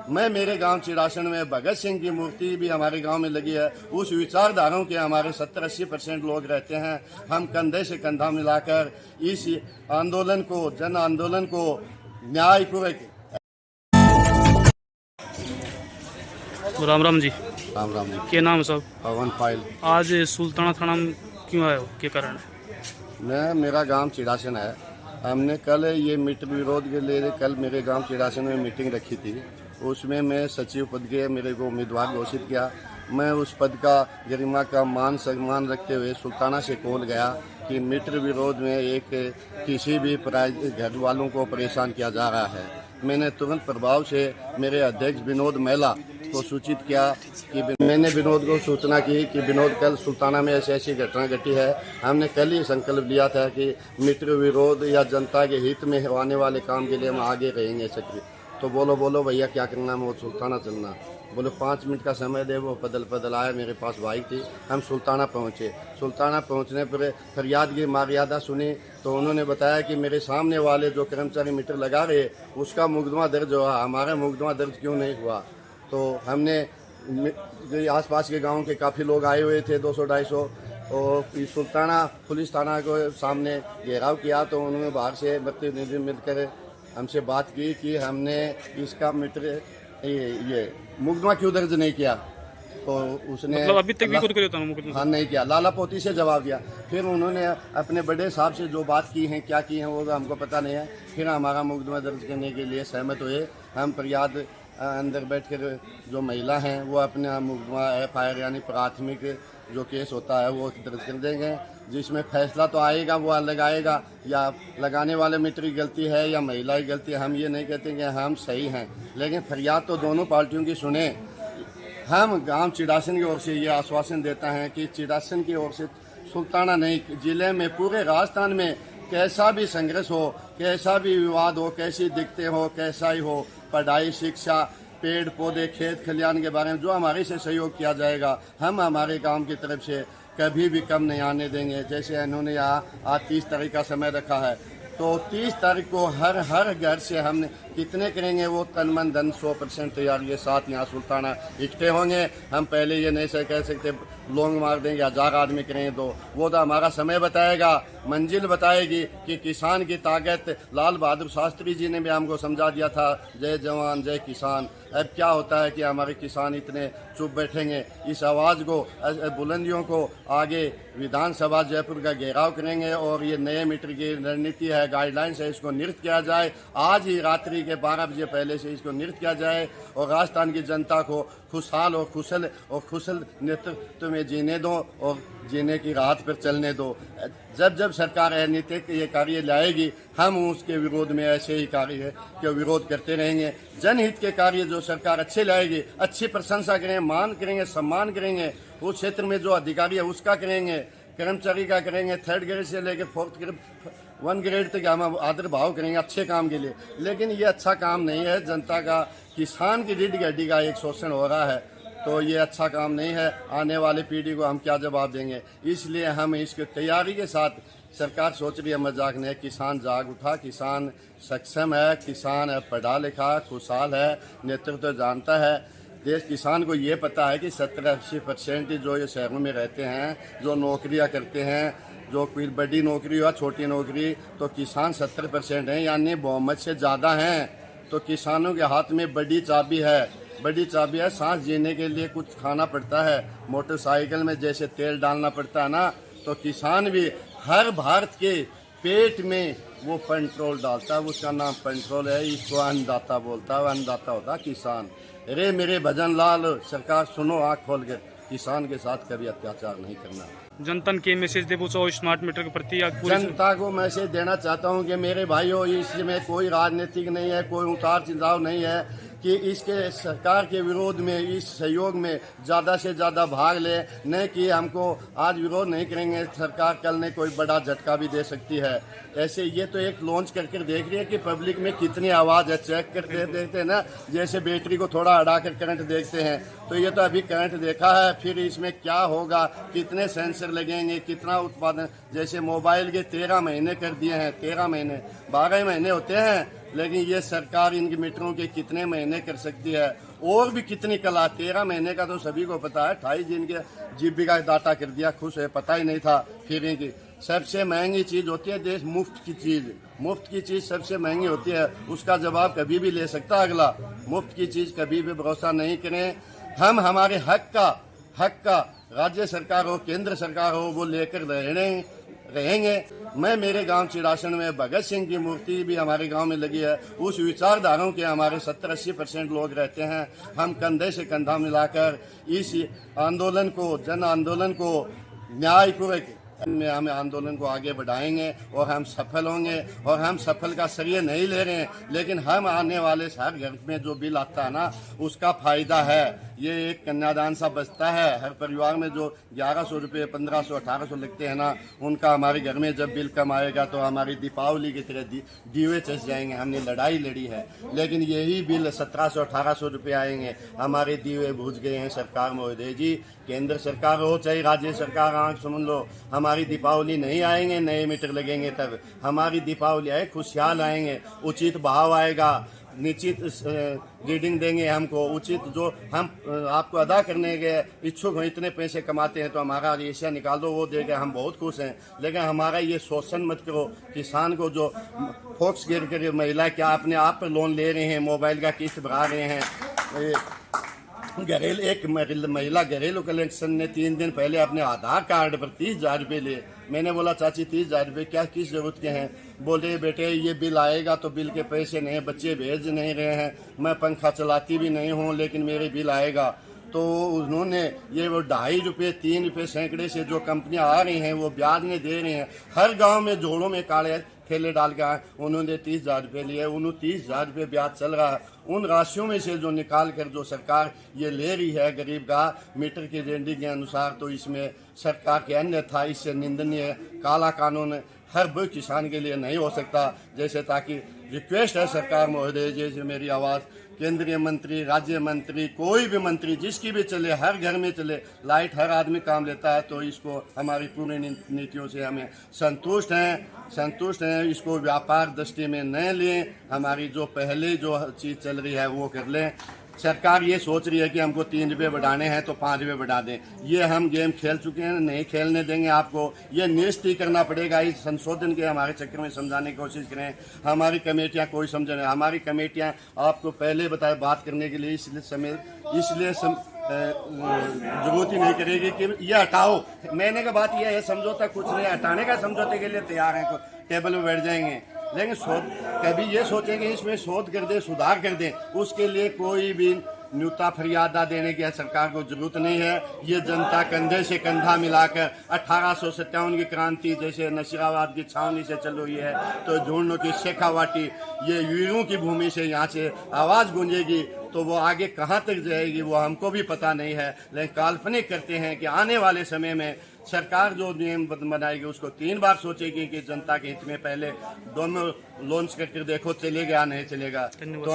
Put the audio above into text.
मैं मेरे गांव चिड़ासन में भगत सिंह की मूर्ति भी हमारे गांव में लगी है। उस विचारधाराओं के हमारे 70-80% लोग रहते हैं। हम कंधे से कंधा मिलाकर इस आंदोलन को, जन आंदोलन को न्यायपूर्वक। राम राम जी। राम राम जी। क्या नाम है साहब? पवन पायल। आज सुल्ताना थाना में क्यों आए हो, क्या कारण है? मेरा गांव चिड़ासन है। हमने कल ये मीटर विरोध के लिए कल मेरे गांव चिड़ासन में मीटिंग रखी थी। उसमें मैं सचिव पद के मेरे को उम्मीदवार घोषित किया। मैं उस पद का गरिमा का मान सम्मान रखते हुए सुल्ताना से कॉल गया कि मीटर विरोध में एक किसी भी घर वालों को परेशान किया जा रहा है। मैंने तुरंत प्रभाव से मेरे अध्यक्ष विनोद महिला को सूचित किया कि मैंने विनोद को सूचना की कि विनोद कल सुल्ताना में ऐसी ऐसी घटना घटी है। हमने कल ही संकल्प लिया था कि मीटर विरोध या जनता के हित में होने वाले काम के लिए हम आगे रहेंगे सक्रिय। तो बोलो भैया क्या करना है? वो सुल्ताना चलना। बोले 5 मिनट का समय दे। वो पदल आया, मेरे पास बाइक थी। हम सुल्ताना पहुँचे। सुल्ताना पहुँचने पर फरियाद की मर्यादा सुनी तो उन्होंने बताया कि मेरे सामने वाले जो कर्मचारी मीटर लगा रहे उसका मुकदमा दर्ज हुआ, हमारा मुकदमा दर्ज क्यों नहीं हुआ? तो हमने आसपास के गांव के काफ़ी लोग आए हुए थे, 200-250, और सुल्ताना पुलिस थाना को सामने घेराव किया। तो उन्होंने बाहर से प्रतिनिधि मिलकर हमसे बात की कि हमने इसका मीटर ये मुकदमा क्यों दर्ज नहीं किया। तो उसने मतलब अभी तक भी कुछ मुकदमा हाँ नहीं किया, लाला पोती से जवाब दिया। फिर उन्होंने अपने बड़े साहब से जो बात की है, क्या की है वो हमको पता नहीं है। फिर हमारा मुकदमा दर्ज करने के लिए सहमत हुए। हम फरियाद अंदर बैठकर जो महिला हैं वो अपने मुकदमा FIR यानी प्राथमिक जो केस होता है वो दर्ज कर देंगे। जिसमें फैसला तो आएगा वो लगाएगा, या लगाने वाले मित्र की गलती है या महिला की गलती है। हम ये नहीं कहते कि हम सही हैं, लेकिन फरियाद तो दोनों पार्टियों की सुने। हम गांव चिड़ासन की ओर से ये आश्वासन देता है कि चिड़ासन की ओर से सुल्ताना नहीं, जिले में पूरे राजस्थान में कैसा भी संघर्ष हो, कैसा भी विवाद हो, कैसी दिक्कतें हो, कैसा ही हो, पढ़ाई, शिक्षा, पेड़ पौधे, खेत खलियान के बारे में जो हमारे से सहयोग किया जाएगा, हम हमारे गांव की तरफ से कभी भी कम नहीं आने देंगे। जैसे इन्होंने यहाँ आज 30 तारीख का समय रखा है, तो 30 तारीख को हर घर से हमने कितने करेंगे वो तन मन धन 100% तैयार ये साथ यहाँ सुल्ताना इकट्ठे होंगे। हम पहले ये नहीं कह सकते लोग मार देंगे 1000 आदमी करेंगे, तो वो तो हमारा समय बताएगा, मंजिल बताएगी कि किसान की ताकत। लाल बहादुर शास्त्री जी ने भी हमको समझा दिया था, जय जवान जय किसान। अब क्या होता है कि हमारे किसान इतने चुप बैठेंगे। इस आवाज़ को, बुलंदियों को आगे विधानसभा जयपुर का घेराव करेंगे और ये नए मीटर की रणनीति है, गाइडलाइंस है, इसको नृत्य किया जाए। आज ही रात्रि के 12 बजे पहले से इसको नृत्य किया जाए और राजस्थान की जनता को खुशहाल और कुशल नेतृत्व में जीने दो और जीने की राह पर चलने दो। जब सरकार अनैतिक ये कार्य लाएगी, हम उसके विरोध में ऐसे ही कार्य के विरोध करते रहेंगे। जनहित के कार्य जो सरकार अच्छे लाएगी, अच्छी प्रशंसा करेंगे, मान करेंगे, सम्मान करेंगे। उस क्षेत्र में जो अधिकारी है उसका करेंगे, कर्मचारी का करेंगे, 3rd ग्रेड से लेकर 4th ग्रेड 1 ग्रेड तक हम आदर भाव करेंगे अच्छे काम के लिए। लेकिन ये अच्छा काम नहीं है। जनता का, किसान की रीढ़ की हड्डी का एक शोषण हो रहा है, तो ये अच्छा काम नहीं है। आने वाली पीढ़ी को हम क्या जवाब देंगे? इसलिए हम इसकी तैयारी के साथ, सरकार सोच रही है मजाक नहीं, किसान जाग उठा, किसान सक्षम है, किसान है पढ़ा लिखा, खुशहाल है, नेतृत्व जानता है। देश किसान को ये पता है कि 70-80% जो ये शहरों में रहते हैं, जो नौकरियां करते हैं, जो कोई बड़ी नौकरी हो छोटी नौकरी, तो किसान 70% हैं, यानी बहुमत से ज़्यादा हैं। तो किसानों के हाथ में बड़ी चाबी है। सांस जीने के लिए कुछ खाना पड़ता है, मोटरसाइकिल में जैसे तेल डालना पड़ता है ना, तो किसान भी हर भारत के पेट में वो पेट्रोल डालता है। उसका नाम पेट्रोल है। इसको अन्नदाता बोलता है। अन्नदाता होता है किसान। अरे मेरे भजन लाल, सरकार सुनो आँख खोल कर, किसान के साथ कभी अत्याचार नहीं करना। जनता के मैसेज दे पूछो स्मार्ट मीटर के प्रति। जनता को मैसेज देना चाहता हूं कि मेरे भाइयों, इसमें कोई राजनीतिक नहीं है, कोई उतार चढ़ाव नहीं है कि इसके सरकार के विरोध में, इस सहयोग में ज़्यादा से ज़्यादा भाग ले। नहीं कि हमको आज विरोध नहीं करेंगे, सरकार कल ने कोई बड़ा झटका भी दे सकती है। ऐसे ये तो एक लॉन्च करके देख रही है कि पब्लिक में कितनी आवाज़ है। चेक करते देखते हैं ना, जैसे बैटरी को थोड़ा हटा कर करंट देखते हैं, तो ये तो अभी करंट देखा है। फिर इसमें क्या होगा, कितने सेंसर लगेंगे, कितना उत्पादन। जैसे मोबाइल के 13 महीने कर दिए हैं, 13 महीने, 12 महीने होते हैं। लेकिन ये सरकार इनके मीटरों के कितने महीने कर सकती है और भी कितनी कला। 13 महीने का तो सभी को पता है, 28 दिन के जीबी का डाटा कर दिया, खुश है, पता ही नहीं था। फिर इनकी सबसे महंगी चीज होती है देश, मुफ्त की चीज। मुफ्त की चीज सबसे महंगी होती है, उसका जवाब कभी भी ले सकता है अगला। मुफ्त की चीज कभी भी भरोसा नहीं करें। हम हमारे हक का राज्य सरकार हो, केंद्र सरकार हो, वो लेकर रहेंगे। मैं मेरे गांव चिड़ासन में भगत सिंह की मूर्ति भी हमारे गांव में लगी है। उस विचारधाराओं के हमारे 70-80% लोग रहते हैं। हम कंधे से कंधा मिलाकर इस आंदोलन को, जन आंदोलन को न्यायपूर्वक हम आंदोलन को आगे बढ़ाएंगे और हम सफल होंगे। और हम सफल का श्रेय नहीं ले रहे हैं, लेकिन हम आने वाले हर घर में जो बिल आता है ना, उसका फायदा है। ये एक कन्यादान सा बचता है हर परिवार में, जो 1100 रुपये 1500 1800 लगते हैं ना, उनका हमारे घर में जब बिल कम आएगा तो हमारी दीपावली की तरह दीवे चस जाएंगे। हमने लड़ाई लड़ी है, लेकिन यही बिल 1700 1800 रुपये आएंगे, हमारे दीवे बुझ गए हैं। सरकार महोदय जी, केंद्र सरकार हो चाहे राज्य सरकार, आंख समझ लो, हमारी दीपावली नहीं आएंगे, नए मीटर लगेंगे तब हमारी दीपावली आए, खुशहाल आएंगे, उचित भाव आएगा, निश्चित रीडिंग देंगे हमको, उचित जो हम आपको अदा करने के इच्छुक हैं। इतने पैसे कमाते हैं तो हमारा रेशिया निकाल दो, वो देगा, हम बहुत खुश हैं। लेकिन हमारा ये शोषण मत करो। किसान को जो फोक्स गिर कर महिला क्या अपने आप पर लोन ले रहे हैं, मोबाइल का किस्त भरा रहे हैं। एक महिला घरेलू कलेक्शन ने 3 दिन पहले अपने आधार कार्ड पर 30,000 रुपये लिए। मैंने बोला चाची 30,000 रुपये क्या किस जरूरत के हैं? बोले बेटे ये बिल आएगा तो बिल के पैसे नहीं, बच्चे भेज नहीं रहे हैं, मैं पंखा चलाती भी नहीं हूँ, लेकिन मेरे बिल आएगा। तो उन्होंने ये वो 2.5 रुपये 3 रुपये सैकड़े से जो कंपनियां आ रही हैं वो ब्याज में दे रही हैं। हर गांव में जोड़ों में काले ठेले डाल के आए, उन्होंने 30,000 रुपये लिए, उन्होंने 30,000 रुपये ब्याज चल रहा है। उन राशियों में से जो निकाल कर जो सरकार ये ले रही है गरीब का मीटर की रेंडिंग के अनुसार, तो इसमें सरकार के अन्यथा इससे निंदनीय काला कानून हर वो किसान के लिए नहीं हो सकता। जैसे ताकि रिक्वेस्ट है सरकार महोदय, जैसे मेरी आवाज़ केंद्रीय मंत्री, राज्य मंत्री, कोई भी मंत्री जिसकी भी चले, हर घर में चले, लाइट हर आदमी काम लेता है, तो इसको हमारी पूरी नीतियों से हमें संतुष्ट हैं। इसको व्यापार दृष्टि में न लें, हमारी जो पहले जो चीज़ चल रही है वो कर लें। सरकार ये सोच रही है कि हमको 3 रुपये बढ़ाने हैं तो 5 रुपये बढ़ा दें। ये हम गेम खेल चुके हैं, नहीं खेलने देंगे आपको। ये निश्चित ही करना पड़ेगा। इस संशोधन के हमारे चक्कर में समझाने की कोशिश करें। हमारी कमेटियां कोई समझे नहीं, हमारी कमेटियां आपको पहले बताए बात करने के लिए इसलिए जरूरत ही नहीं करेगी कि ये हटाओ। मैंने का बात यह है, समझौता कुछ नहीं, हटाने का समझौते के लिए तैयार हैं, टेबल पर बैठ जाएंगे, लेकिन कभी ये सोचेंगे इसमें शोध कर दें, सुधार कर दें, उसके लिए कोई भी न्यूनता फरियादा देने की सरकार को जरूरत नहीं है। ये जनता कंधे से कंधा मिलाकर 1857 की क्रांति जैसे नशीराबाद की छावनी से चल रही है, तो झुंझुनू की शेखावाटी, ये वीरों की भूमि से यहाँ से आवाज़ गूंजेगी, तो वो आगे कहाँ तक जाएगी वो हमको भी पता नहीं है। लेकिन काल्पनिक करते हैं कि आने वाले समय में सरकार जो नियम बनाएगी उसको 3 बार सोचेगी कि जनता के हित में पहले दोनों लॉन्च करके देखो चलेगा नहीं चलेगा। तो